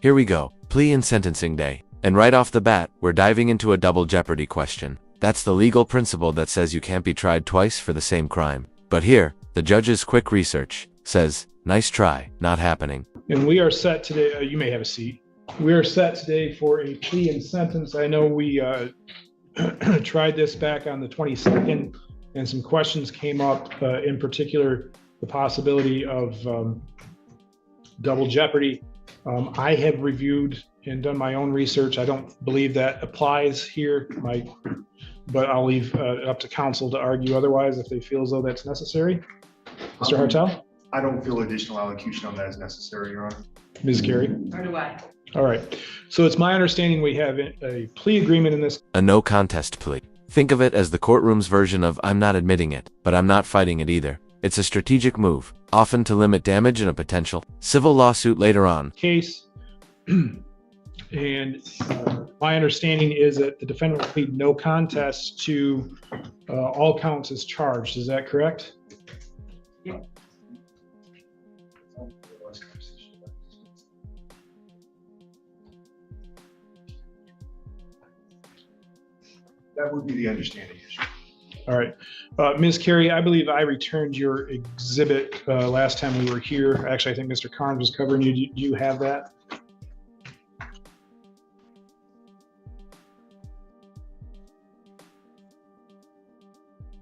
Here we go, plea and sentencing day. And right off the bat, we're diving into a double jeopardy question. That's the legal principle that says you can't be tried twice for the same crime. But here, the judge's quick research says, nice try, not happening. And we are set today, you may have a seat. We are set today for a plea and sentence. I know we tried this back on the 22nd, and some questions came up, in particular, the possibility of double jeopardy. I have reviewed and done my own research. I don't believe that applies here, but I'll leave it up to counsel to argue otherwise if they feel as though that's necessary. Mr. Hartel? I don't feel additional allocution on that is necessary, Your Honor. Ms. Carey? Or do I? All right. So it's my understanding we have a plea agreement in this. A no contest plea. Think of it as the courtroom's version of I'm not admitting it, but I'm not fighting it either. It's a strategic move, often to limit damage in a potential civil lawsuit later on. Case. And my understanding is that the defendant will plead no contest to all counts as charged. Is that correct? Yeah. That would be the understanding. All right. Ms. Carey, I believe I returned your exhibit last time we were here. Actually, I think Mr. Carnes was covering you. Do you have that?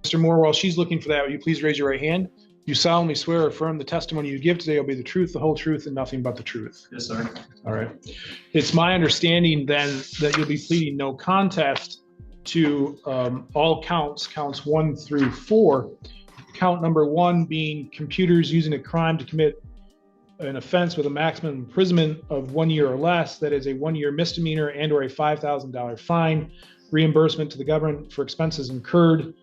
Mr. Moore, while she's looking for that, will you please raise your right hand? You solemnly swear or affirm the testimony you give today will be the truth, the whole truth, and nothing but the truth. Yes, sir. All right. It's my understanding then that you'll be pleading no contest to all counts 1 through 4. Count number 1 being computers using a crime to commit an offense with a maximum imprisonment of 1 year or less. That is a 1-year misdemeanor and or a $5,000 fine, reimbursement to the government for expenses incurred,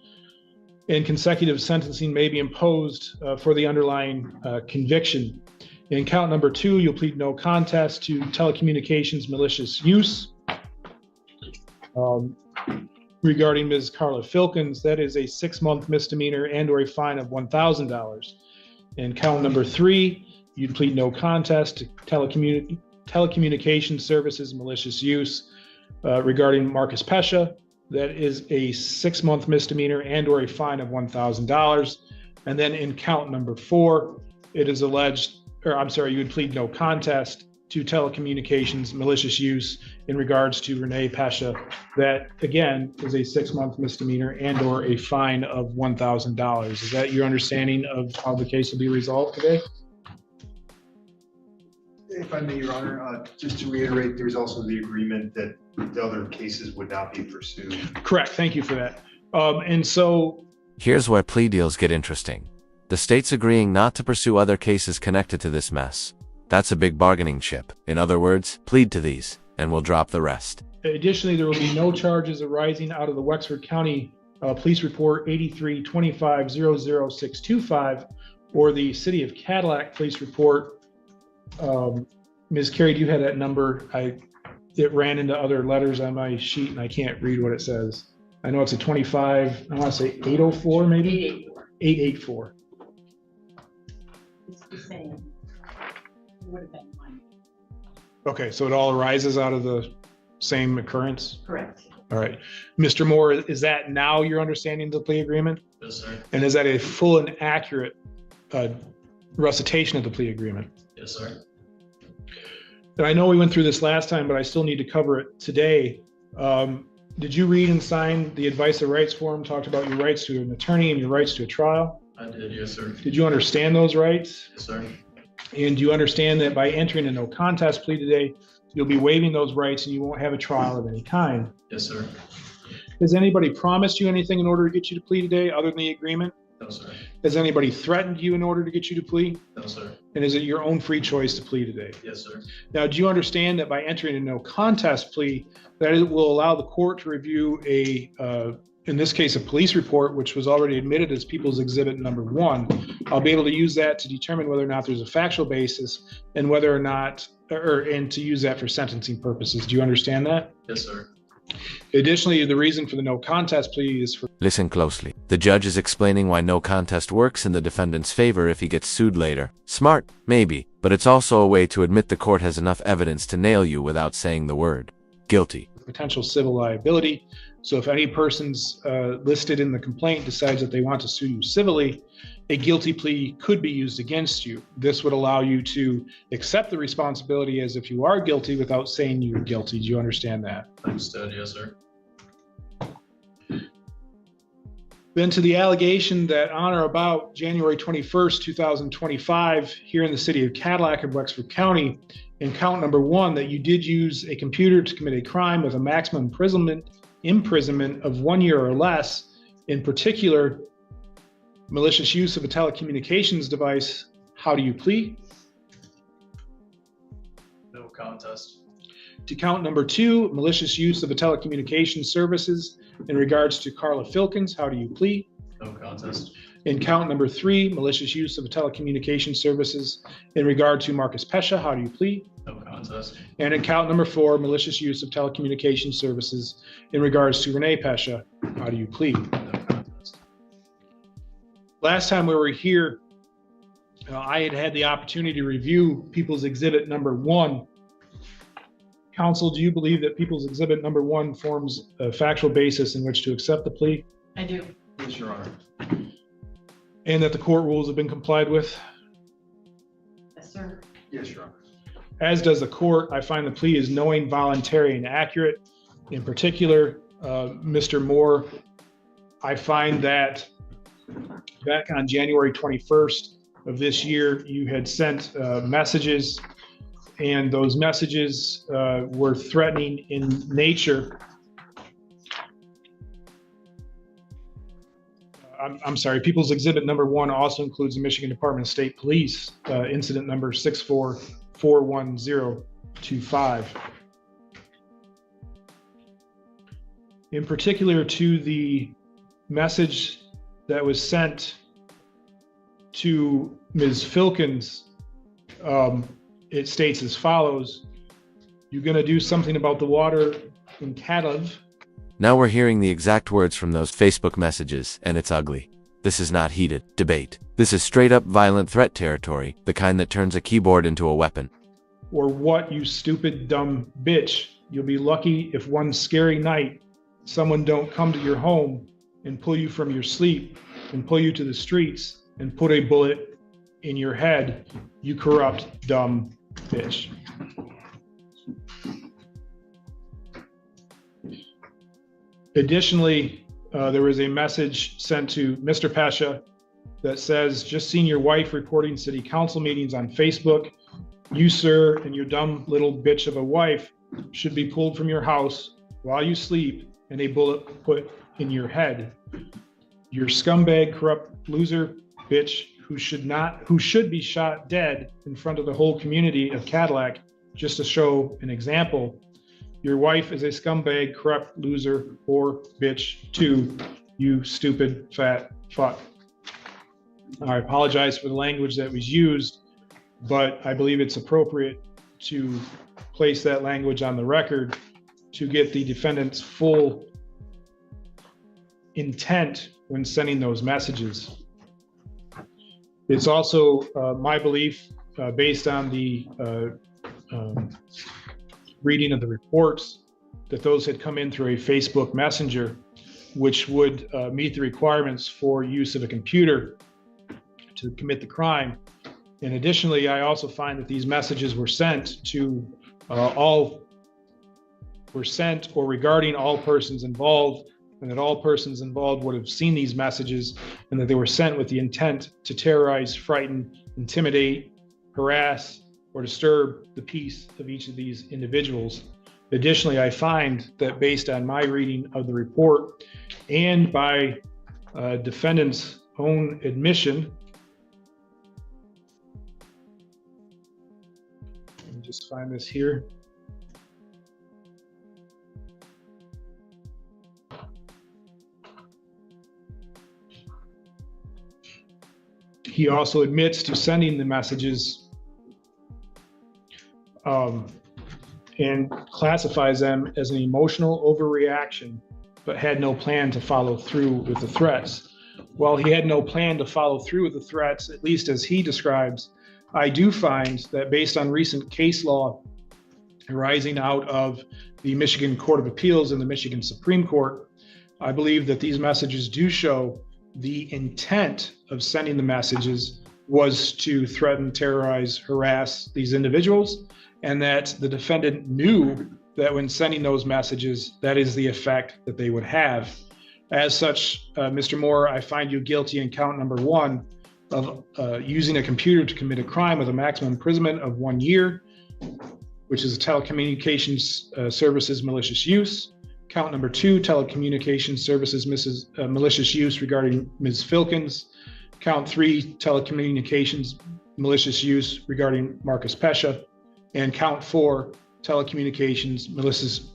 and consecutive sentencing may be imposed for the underlying conviction. In count number 2, you'll plead no contest to telecommunications malicious use. Regarding Ms. Carla Filkins, that is a 6-month misdemeanor and or a fine of $1,000. In count number 3, you'd plead no contest to telecommunications services malicious use. Regarding Marcus Pescia, that is a 6-month misdemeanor and or a fine of $1,000. And then in count number 4, it is alleged, or I'm sorry, you would plead no contest to telecommunications malicious use in regards to Renee Pescia. That again is a 6-month misdemeanor and or a fine of $1,000. Is that your understanding of how the case will be resolved today? If I may, Your Honor, just to reiterate, there's also the agreement that the other cases would not be pursued. Correct. Thank you for that. And so here's where plea deals get interesting. The state's agreeing not to pursue other cases connected to this mess. That's a big bargaining chip. In other words, plead to these, and we'll drop the rest. Additionally, there will be no charges arising out of the Wexford County Police Report 8325-00625 or the City of Cadillac Police Report. Ms. Carey, do you have that number? It ran into other letters on my sheet and I can't read what it says. I know it's a 25, I want to say 804 maybe? 884. It's the same. It would have been mine. Okay, so it all arises out of the same occurrence? Correct. All right. Mr. Moore, is that now your understanding of the plea agreement? Yes, sir. And is that a full and accurate recitation of the plea agreement? Yes, sir. And I know we went through this last time, but I still need to cover it today. Did you read and sign the advice of rights form, talked about your rights to an attorney and your rights to a trial? I did, yes, sir. Did you understand those rights? Yes, sir. And do you understand that by entering a no contest plea today, you'll be waiving those rights and you won't have a trial of any kind? Yes, sir. Has anybody promised you anything in order to get you to plea today other than the agreement? No, sir. Has anybody threatened you in order to get you to plea? No, sir. And is it your own free choice to plea today? Yes, sir. Now, do you understand that by entering a no contest plea, that it will allow the court to review in this case, a police report, which was already admitted as People's Exhibit number 1. I'll be able to use that to determine whether or not there's a factual basis and whether or not, and to use that for sentencing purposes. Do you understand that? Yes, sir. Additionally, the reason for the no contest plea is for Listen closely. The judge is explaining why no contest works in the defendant's favor if he gets sued later. Smart, maybe, but it's also a way to admit the court has enough evidence to nail you without saying the word. Guilty. potential civil liability. So if any person's listed in the complaint decides that they want to sue you civilly, a guilty plea could be used against you. This would allow you to accept the responsibility as if you are guilty without saying you're guilty. Do you understand that? Understood, yes, sir. Then to the allegation that on or about January 21st, 2025, here in the city of Cadillac of Wexford County, in count number 1, that you did use a computer to commit a crime with a maximum imprisonment of 1 year or less, in particular, malicious use of a telecommunications device. How do you plead? No contest. To count number 2, malicious use of a telecommunications services in regards to Carla Filkins, how do you plead? No contest. In count number 3, malicious use of a telecommunications services in regard to Marcus Pescia, how do you plead? No contest. And in count number 4, malicious use of telecommunications services in regards to Renee Pescia, how do you plead? No contest. Last time we were here, I had the opportunity to review People's Exhibit number 1. Counsel, do you believe that People's Exhibit number 1 forms a factual basis in which to accept the plea, I do. Yes, Your Honor. and that the court rules have been complied with? Yes, sir. Yes, Your Honor. As does the court. I find the plea is knowing, voluntary, and accurate. In particular, Mr. Moore, I find that back on January 21st of this year, you had sent messages, and those messages were threatening in nature. I'm sorry, People's Exhibit number 1 also includes the Michigan Department of State Police, incident number 6441025. In particular, to the message that was sent to Ms. Filkins, it states as follows: "You're going to do something about the water in Cadillac." Now we're hearing the exact words from those Facebook messages, and it's ugly. This is not heated debate. This is straight up violent threat territory, the kind that turns a keyboard into a weapon. Or what, you stupid, dumb bitch. You'll be lucky if one scary night someone don't come to your home and pull you from your sleep and pull you to the streets and put a bullet in your head, you corrupt, dumb bitch. Additionally, there was a message sent to Mr. Pescia that says, "Just seen your wife reporting city council meetings on Facebook. You, sir, and your dumb little bitch of a wife should be pulled from your house while you sleep and a bullet put in your head. You're scumbag, corrupt loser, bitch, who should be shot dead in front of the whole community of Cadillac, just to show an example. Your wife is a scumbag, corrupt loser, or bitch too, you stupid fat fuck." I apologize for the language that was used, but I believe it's appropriate to place that language on the record to get the defendant's full intent when sending those messages. It's also my belief, based on the reading of the reports, that those had come in through a Facebook Messenger, which would meet the requirements for use of a computer to commit the crime. And additionally, I also find that these messages were sent to or regarding all persons involved, and that all persons involved would have seen these messages, and that they were sent with the intent to terrorize, frighten, intimidate, harass, or disturb the peace of each of these individuals. Additionally, I find that based on my reading of the report and by defendant's own admission, let me just find this here. He also admits to sending the messages and classifies them as an emotional overreaction, but had no plan to follow through with the threats. While he had no plan to follow through with the threats, at least as he describes, I do find that based on recent case law arising out of the Michigan Court of Appeals and the Michigan Supreme Court, I believe that these messages do show the intent of sending the messages was to threaten, terrorize, harass these individuals, and that the defendant knew that when sending those messages, that is the effect that they would have. As such, Mr. Moore, I find you guilty in count number 1 of using a computer to commit a crime with a maximum imprisonment of 1 year, which is a telecommunications services malicious use. Count number 2, telecommunications services malicious use regarding Ms. Filkins. Count 3, telecommunications malicious use regarding Marcus Pescia. And count 4, telecommunications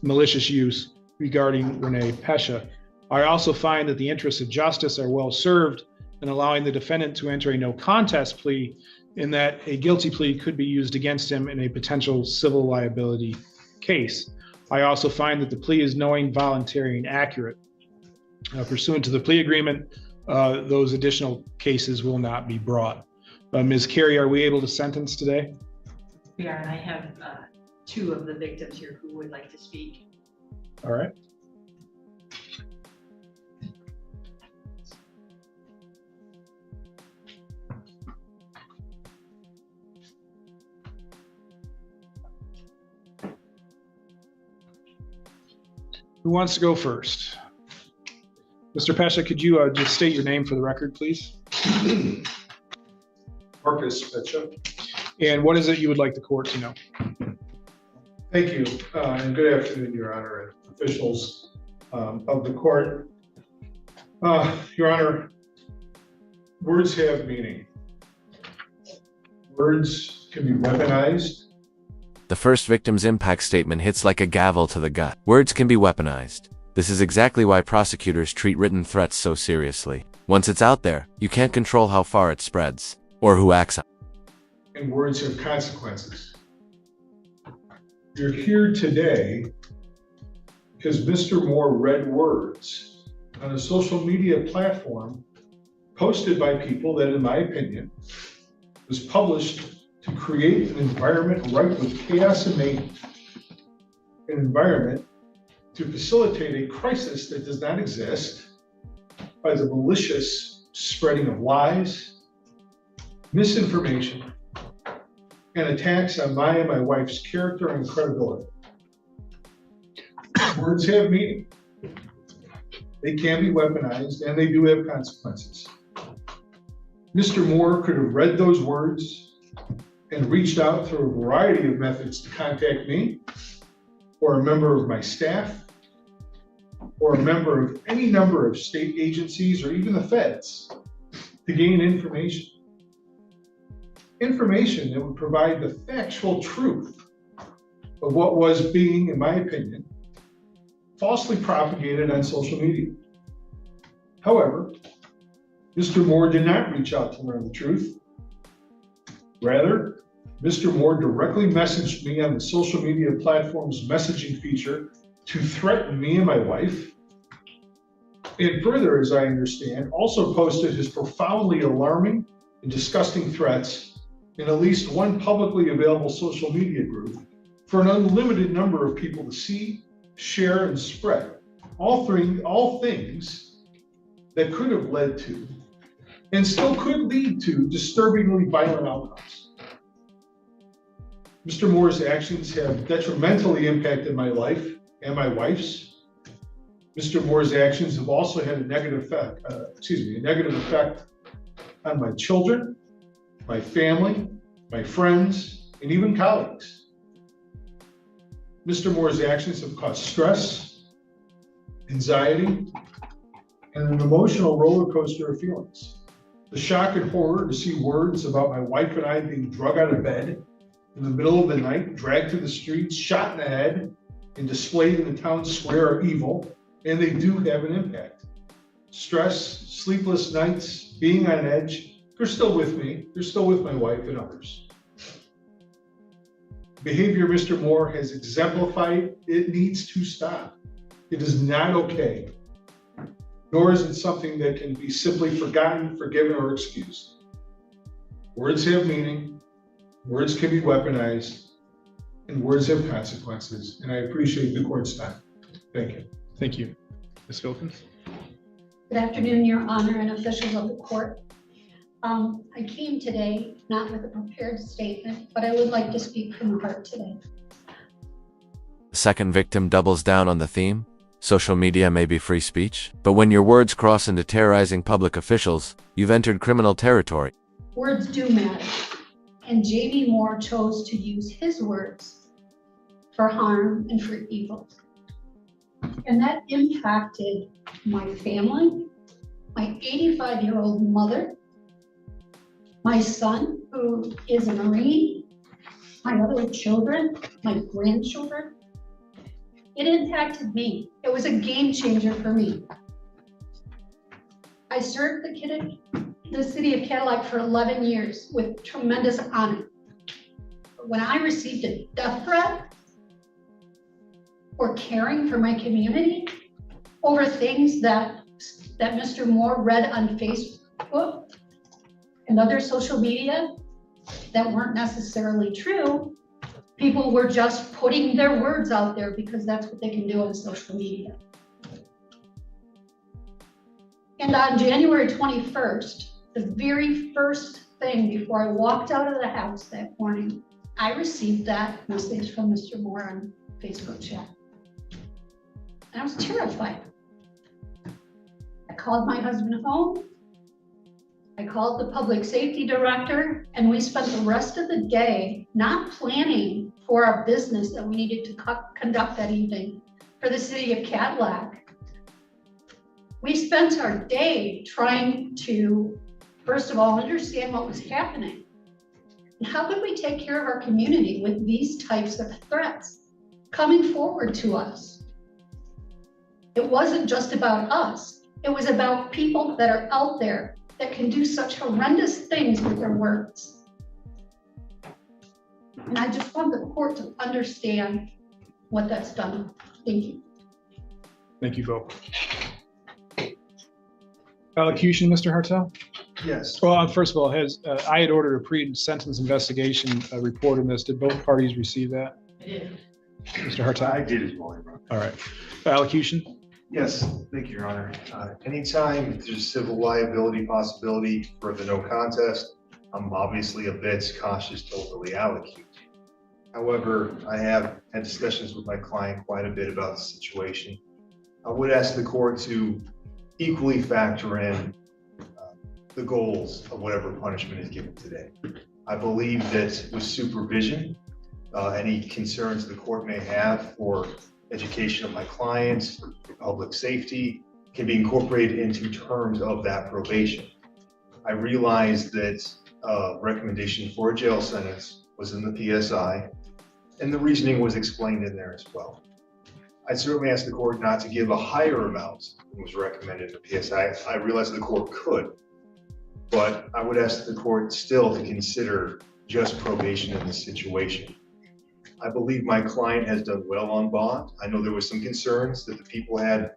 malicious use regarding Renee Pescia. I also find that the interests of justice are well served in allowing the defendant to enter a no contest plea, in that a guilty plea could be used against him in a potential civil liability case. I also find that the plea is knowing, voluntary, and accurate. Pursuant to the plea agreement, those additional cases will not be brought. Ms. Carey, are we able to sentence today? We are, and I have 2 of the victims here who would like to speak. All right. Who wants to go first? Mr. Pescia, could you just state your name for the record, please? Marcus Pescia. And what is it you would like the court to know? Thank you, and good afternoon, Your Honor, and officials of the court. Your Honor, words have meaning. Words can be weaponized. The first victim's impact statement hits like a gavel to the gut. Words can be weaponized. This is exactly why prosecutors treat written threats so seriously. Once it's out there, you can't control how far it spreads, or who acts on it. And words have consequences. You're here today because Mr. Moore read words on a social media platform posted by people that, in my opinion, was published to create an environment rife with chaos and mayhem, an environment to facilitate a crisis that does not exist by the malicious spreading of lies, misinformation, and attacks on my and my wife's character and credibility. Words have meaning. They can be weaponized, and they do have consequences. Mr. Moore could have read those words and reached out through a variety of methods to contact me, or a member of my staff, or a member of any number of state agencies, or even the feds, to gain information. Information that would provide the factual truth of what was being, in my opinion, falsely propagated on social media. However, Mr. Moore did not reach out to learn the truth. Rather, Mr. Moore directly messaged me on the social media platform's messaging feature to threaten me and my wife. And further, as I understand, also posted his profoundly alarming and disgusting threats in at least one publicly available social media group for an unlimited number of people to see, share, and spread. All things that could have led to, and still could lead to, disturbingly violent outcomes. Mr. Moore's actions have detrimentally impacted my life and my wife's. Mr. Moore's actions have also had a negative effect on my children, my family, my friends, and even colleagues. Mr. Moore's actions have caused stress, anxiety, and an emotional roller coaster of feelings. The shock and horror to see words about my wife and I being drug out of bed in the middle of the night, dragged through the streets, shot in the head, and displayed in the town square are evil, and they do have an impact. Stress, sleepless nights, being on edge, they're still with me. They're still with my wife and others. behavior Mr. Moore has exemplified, it needs to stop. It is not okay, nor is it something that can be simply forgotten, forgiven, or excused. Words have meaning, words can be weaponized, and words have consequences, and I appreciate the court's time. Thank you. Thank you. Ms. Filkins? Good afternoon, Your Honor and officials of the court. I came today not with a prepared statement, but I would like to speak from the heart today. The second victim doubles down on the theme. Social media may be free speech, but when your words cross into terrorizing public officials, you've entered criminal territory. Words do matter, and Jamie Moore chose to use his words for harm and for evil. And that impacted my family, my 85-year-old mother, my son, who is a Marine, my other children, my grandchildren. It impacted me. It was a game changer for me. I served the city of Cadillac for 11 years with tremendous honor. But when I received a death threat for caring for my community over things that Mr. Moore read on Facebook and other social media that weren't necessarily true, people were just putting their words out there because that's what they can do on social media. And on January 21st, the very first thing before I walked out of the house that morning, I received that message from Mr. Moore on Facebook chat. And I was terrified. I called my husband home. I called the public safety director, and we spent the rest of the day not planning for our business that we needed to conduct that evening for the city of Cadillac. We spent our day trying to, first of all, understand what was happening. And how could we take care of our community with these types of threats coming forward to us? It wasn't just about us. It was about people that are out there that can do such horrendous things with their words. And I just want the court to understand what that's done. Thank you. Thank you, Volk. Elocution, Mr. Hartel? Yes. Well, first of all, I had ordered a pre-sentence investigation report on this. Did both parties receive that? I did. Mr. Hartel? I did as well, Your Honor. All right. Elocution? Yes, thank you, Your Honor. Anytime there's a civil liability possibility for the no contest, I'm obviously a bit cautious to overly allocate. However, I have had discussions with my client quite a bit about the situation. I would ask the court to equally factor in the goals of whatever punishment is given today. I believe that with supervision, any concerns the court may have for education of my clients, for public safety, can be incorporated into terms of that probation. I realized that recommendation for a jail sentence was in the PSI, and the reasoning was explained in there as well. I certainly asked the court not to give a higher amount than was recommended in the PSI. I realized the court could, but I would ask the court still to consider just probation in this situation. I believe my client has done well on bond. I know there was some concerns that the people had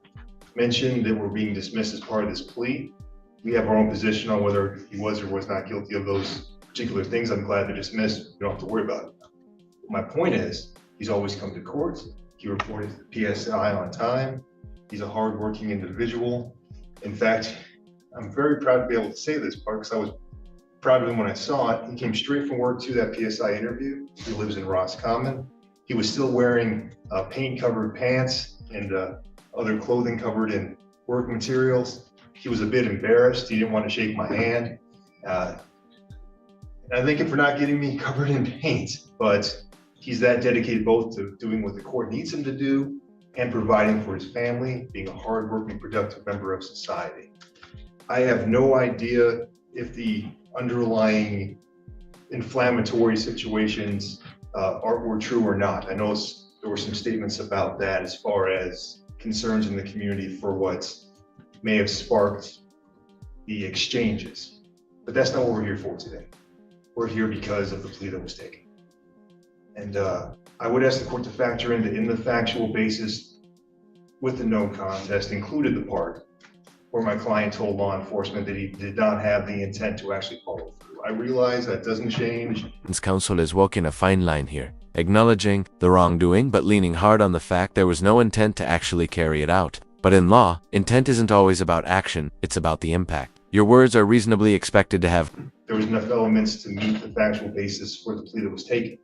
mentioned that were being dismissed as part of this plea. We have our own position on whether he was or was not guilty of those particular things. I'm glad they're dismissed. We don't have to worry about it. My point is, he's always come to court. He reported to the PSI on time. He's a hardworking individual. In fact, I'm very proud to be able to say this part because I was proud of him when I saw it. He came straight from work to that PSI interview. He lives in Roscommon. He was still wearing paint-covered pants and other clothing covered in work materials. He was a bit embarrassed. He didn't want to shake my hand. And I thank him for not getting me covered in paint, but he's that dedicated both to doing what the court needs him to do and providing for his family, being a hardworking, productive member of society. I have no idea if the underlying inflammatory situations were true or not. I know there were some statements about that as far as concerns in the community for what may have sparked the exchanges, but that's not what we're here for today. We're here because of the plea that was taken. And I would ask the court to factor in the factual basis with the no contest included the part where my client told law enforcement that he did not have the intent to actually follow through. I realize that doesn't change. Counsel is walking a fine line here, acknowledging the wrongdoing but leaning hard on the fact there was no intent to actually carry it out. But in law, intent isn't always about action, it's about the impact. Your words are reasonably expected to have There was enough elements to meet the factual basis for the plea that was taken.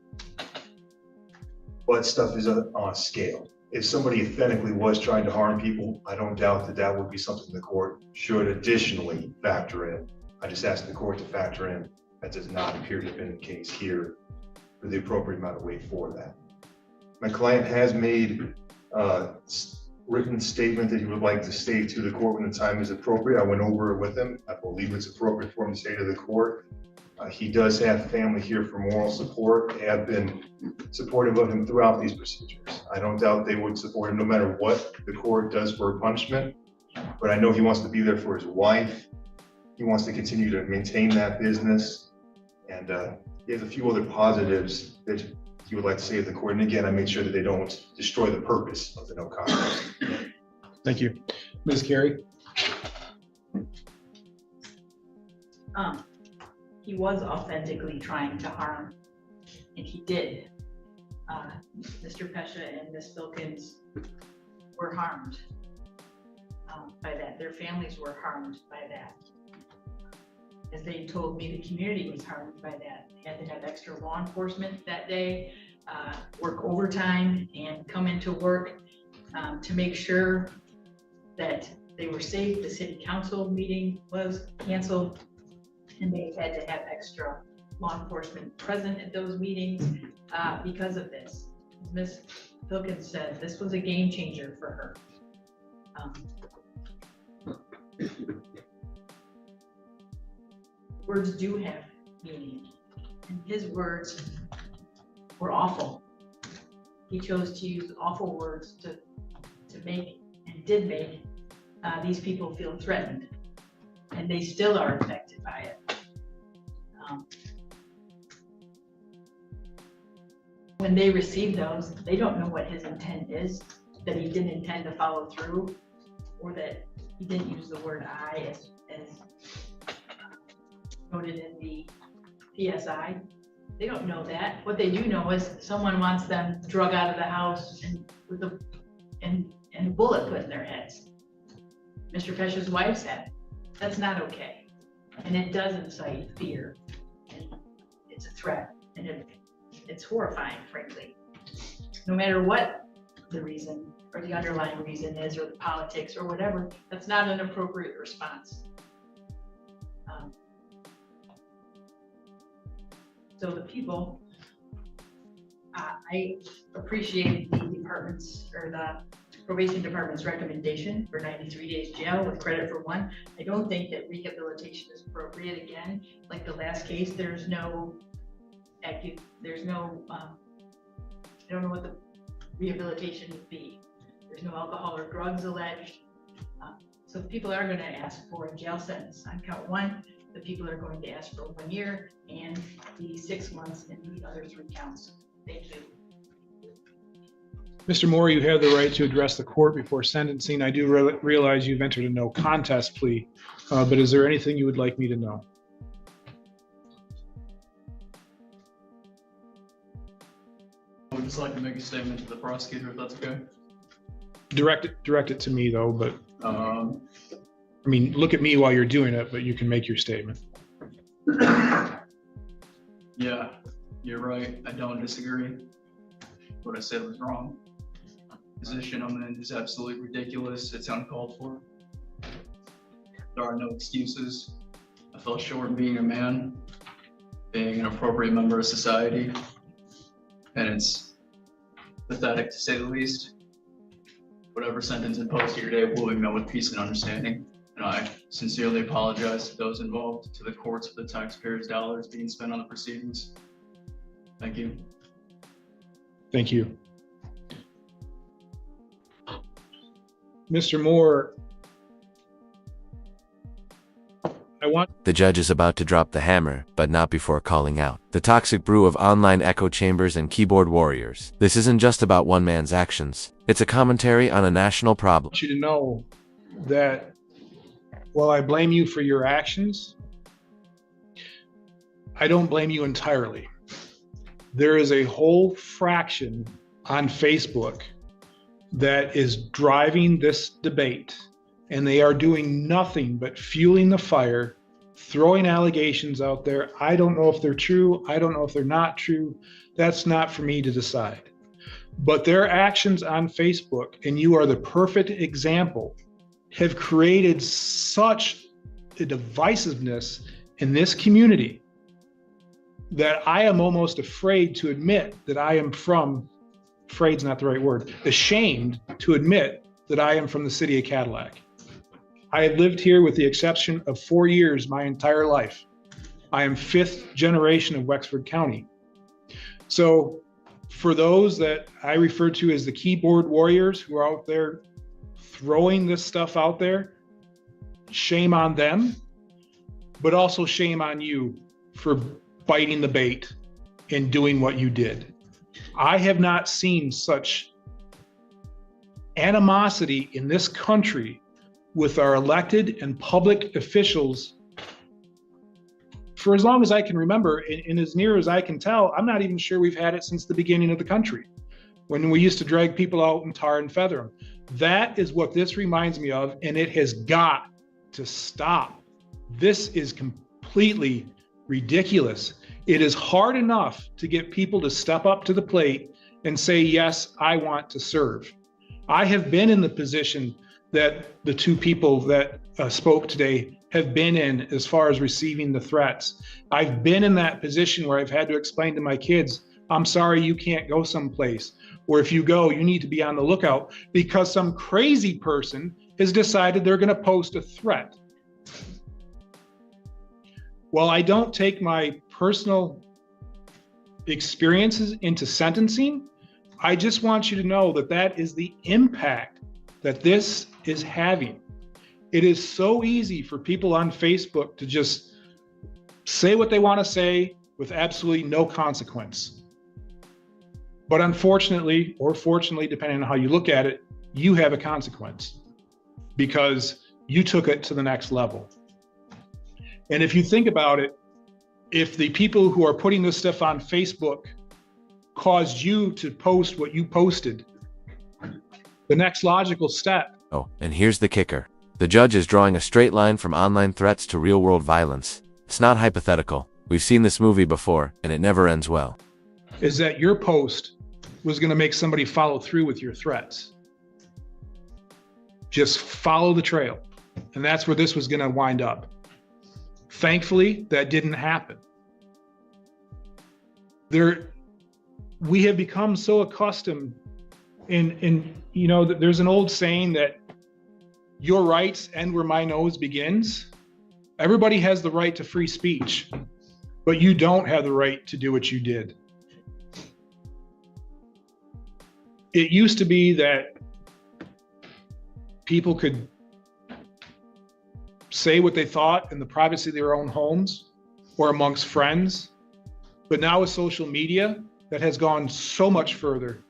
But stuff is on a scale. If somebody authentically was trying to harm people, I don't doubt that that would be something the court should additionally factor in. I just asked the court to factor in. That does not appear to have been the case here for the appropriate amount of weight for that. My client has made a written statement that he would like to say to the court when the time is appropriate. I went over it with him. I believe it's appropriate for him to say to the court. He does have family here for moral support. They have been supportive of him throughout these procedures. I don't doubt they would support him no matter what the court does for a punishment, but I know he wants to be there for his wife. He wants to continue to maintain that business. And he has a few other positives that he would like to say to the court. And again, I made sure that they don't destroy the purpose of the no contest. Thank you. Ms. Carey? He was authentically trying to harm, and he did. Mr. Pesha and Ms. Filkins were harmed by that. Their families were harmed by that. As they told me, the community was harmed by that. They had to have extra law enforcement that day, work overtime, and come into work to make sure that they were safe. The city council meeting was canceled, and they had to have extra law enforcement present at those meetings because of this. As Ms. Filkins said, this was a game changer for her. Words do have meaning, and his words were awful. He chose to use awful words to make, and did make, these people feel threatened, and they still are affected by it. When they receive those, they don't know what his intent is, that he didn't intend to follow through, or that he didn't use the word I as noted in the PSI. They don't know that. What they do know is someone wants them drug out of the house and with a bullet put in their heads. Mr. Pesha's wife said, that's not okay. And it does incite fear. And it's a threat. And it's horrifying, frankly. No matter what the reason or the underlying reason is, or the politics or whatever, that's not an appropriate response. So the people, I appreciate the department's, or the probation department's recommendation for 93 days jail with credit for 1. I don't think that rehabilitation is appropriate. Again, like the last case, there's no, I don't know what the rehabilitation would be. There's no alcohol or drugs alleged. So people are going to ask for a jail sentence on count 1. The people are going to ask for 1 year and the 6 months in the other 3 counts. Thank you. Mr. Moore, you have the right to address the court before sentencing. I do realize you've entered a no contest plea, but is there anything you would like me to know? I would just like to make a statement to the prosecutor, if that's okay. Direct it to me though, but I mean, look at me while you're doing it, but you can make your statement. Yeah, you're right. I don't disagree. What I said was wrong. The position I'm in is absolutely ridiculous. It's uncalled for. There are no excuses. I fell short in being a man, being an appropriate member of society, and it's pathetic to say the least. Whatever sentence imposed here today will be met with peace and understanding. And I sincerely apologize to those involved, to the courts for the taxpayers' dollars being spent on the proceedings. Thank you. Thank you. Mr. Moore, I want The judge is about to drop the hammer, but not before calling out the toxic brew of online echo chambers and keyboard warriors. This isn't just about one man's actions. It's a commentary on a national problem. you to know that while I blame you for your actions, I don't blame you entirely. There is a whole fraction on Facebook that is driving this debate, and they are doing nothing but fueling the fire, throwing allegations out there. I don't know if they're true. I don't know if they're not true. That's not for me to decide. But their actions on Facebook, and you are the perfect example, have created such a divisiveness in this community that I am almost afraid to admit that I am from, afraid's not the right word, ashamed to admit that I am from the city of Cadillac. I have lived here with the exception of 4 years my entire life. I am 5th generation of Wexford County. So for those that I refer to as the keyboard warriors who are out there throwing this stuff out there, shame on them, but also shame on you for biting the bait and doing what you did. I have not seen such animosity in this country with our elected and public officials for as long as I can remember, and as near as I can tell, I'm not even sure we've had it since the beginning of the country, when we used to drag people out and tar and feather them. That is what this reminds me of, and it has got to stop. This is completely ridiculous. It is hard enough to get people to step up to the plate and say, yes, I want to serve. I have been in the position that the two people that spoke today have been in as far as receiving the threats. I've been in that position where I've had to explain to my kids, I'm sorry, you can't go someplace. Or if you go, you need to be on the lookout because some crazy person has decided they're going to post a threat. While I don't take my personal experiences into sentencing, I just want you to know that that is the impact that this is having. It is so easy for people on Facebook to just say what they want to say with absolutely no consequence. But unfortunately, or fortunately, depending on how you look at it, you have a consequence because you took it to the next level. And if you think about it, if the people who are putting this stuff on Facebook caused you to post what you posted, the next logical step. Oh, and here's the kicker. The judge is drawing a straight line from online threats to real-world violence. It's not hypothetical. We've seen this movie before, and it never ends well. Is that your post was going to make somebody follow through with your threats. Just follow the trail. And that's where this was going to wind up. Thankfully, that didn't happen. We have become so accustomed there's an old saying that your rights end where my nose begins. Everybody has the right to free speech, but you don't have the right to do what you did. It used to be that people could say what they thought in the privacy of their own homes or amongst friends. But now with social media, that has gone so much further,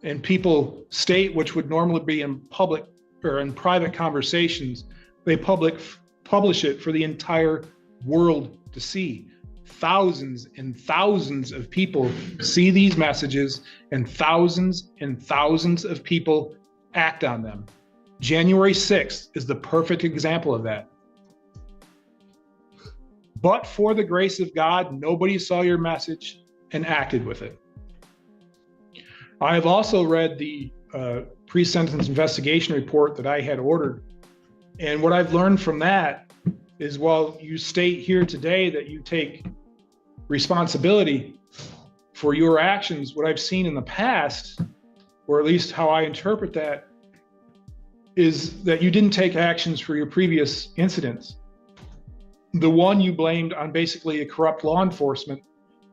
and people state which would normally be in public or in private conversations, they publish it for the entire world to see. Thousands and thousands of people see these messages, and thousands of people act on them. January 6th is the perfect example of that. But for the grace of God, nobody saw your message and acted with it. I have also read the pre-sentence investigation report that I had ordered. And what I've learned from that is while you state here today that you take responsibility for your actions, what I've seen in the past, or at least how I interpret that, is that you didn't take actions for your previous incidents. The one you blamed on basically a corrupt law enforcement,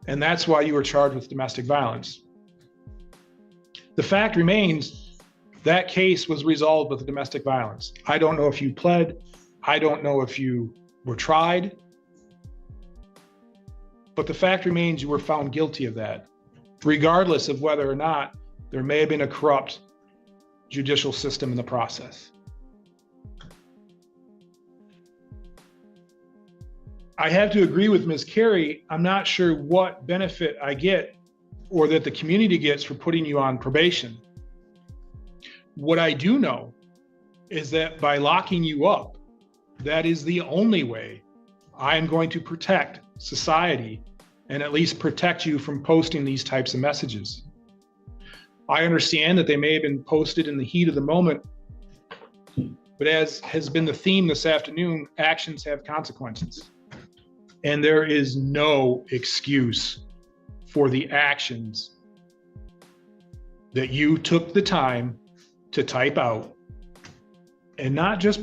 and that's why you were charged with domestic violence. The fact remains that case was resolved with domestic violence. I don't know if you pled. I don't know if you were tried. But the fact remains you were found guilty of that, regardless of whether or not there may have been a corrupt judicial system in the process. I have to agree with Ms. Carey. I'm not sure what benefit I get or that the community gets for putting you on probation. What I do know is that by locking you up, that is the only way I am going to protect society and at least protect you from posting these types of messages. I understand that they may have been posted in the heat of the moment, but as has been the theme this afternoon, actions have consequences. And there is no excuse for the actions that you took the time to type out and not just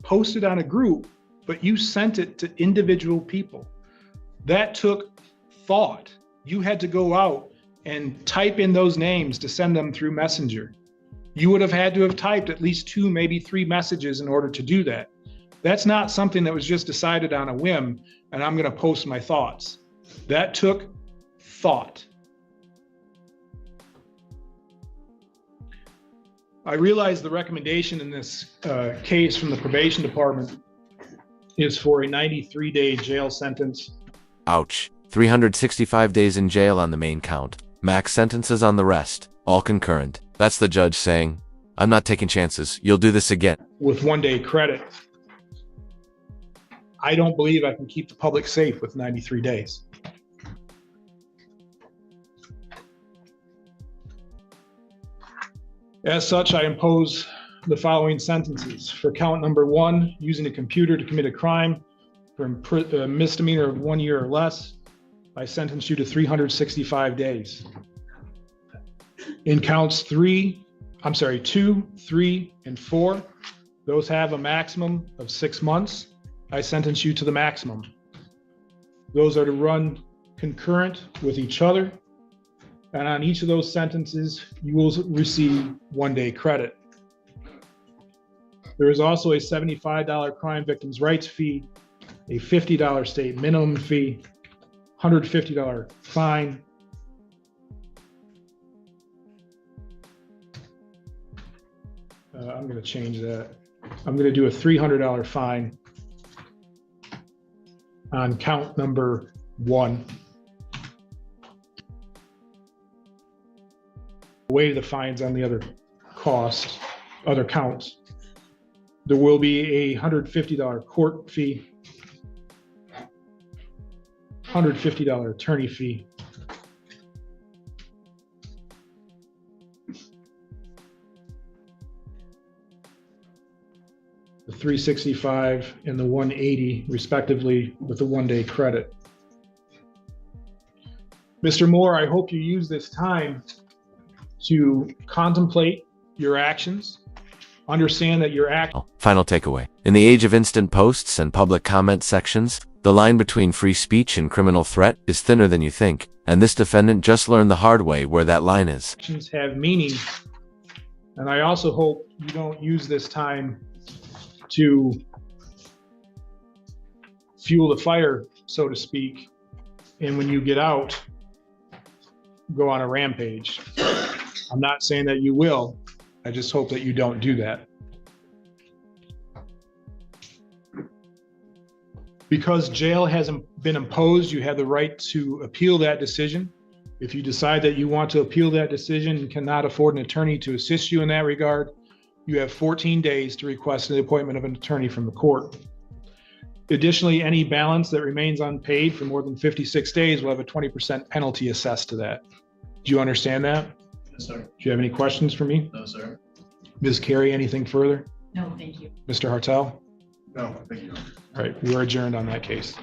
post it on a group, but you sent it to individual people. That took thought. You had to go out and type in those names to send them through Messenger. You would have had to have typed at least 2, maybe 3 messages in order to do that. That's not something that was just decided on a whim and I'm going to post my thoughts. That took thought. I realize the recommendation in this case from the probation department is for a 93-day jail sentence. Ouch. 365 days in jail on the main count. Max sentences on the rest. All concurrent. That's the judge saying, I'm not taking chances. You'll do this again. With 1-day credit. I don't believe I can keep the public safe with 93 days. As such, I impose the following sentences. For count number 1, using a computer to commit a crime for a misdemeanor of 1 year or less, I sentence you to 365 days. In counts 2, 3, and 4, those have a maximum of 6 months. I sentence you to the maximum. Those are to run concurrent with each other. And on each of those sentences, you will receive 1-day credit. There is also a $75 crime victims' rights fee, a $50 state minimum fee, $150 fine, I'm going to change that. I'm going to do a $300 fine on count number 1. Away the fines on the other costs, other counts. There will be a $150 court fee, $150 attorney fee, the 365 and the 180 respectively with the 1-day credit. Mr. Moore, I hope you use this time to contemplate your actions, understand that your act. Final takeaway. In the age of instant posts and public comment sections, the line between free speech and criminal threat is thinner than you think, and this defendant just learned the hard way where that line is. Actions have meaning, and I also hope you don't use this time to fuel the fire, so to speak, and when you get out, go on a rampage. I'm not saying that you will. I just hope that you don't do that. Because jail hasn't been imposed, you have the right to appeal that decision. If you decide that you want to appeal that decision and cannot afford an attorney to assist you in that regard, you have 14 days to request the appointment of an attorney from the court. Additionally, any balance that remains unpaid for more than 56 days will have a 20% penalty assessed to that. Do you understand that? Yes, sir. Do you have any questions for me? No, sir. Ms. Carey, anything further? No, thank you. Mr. Hartel? No, thank you. All right, we are adjourned on that case.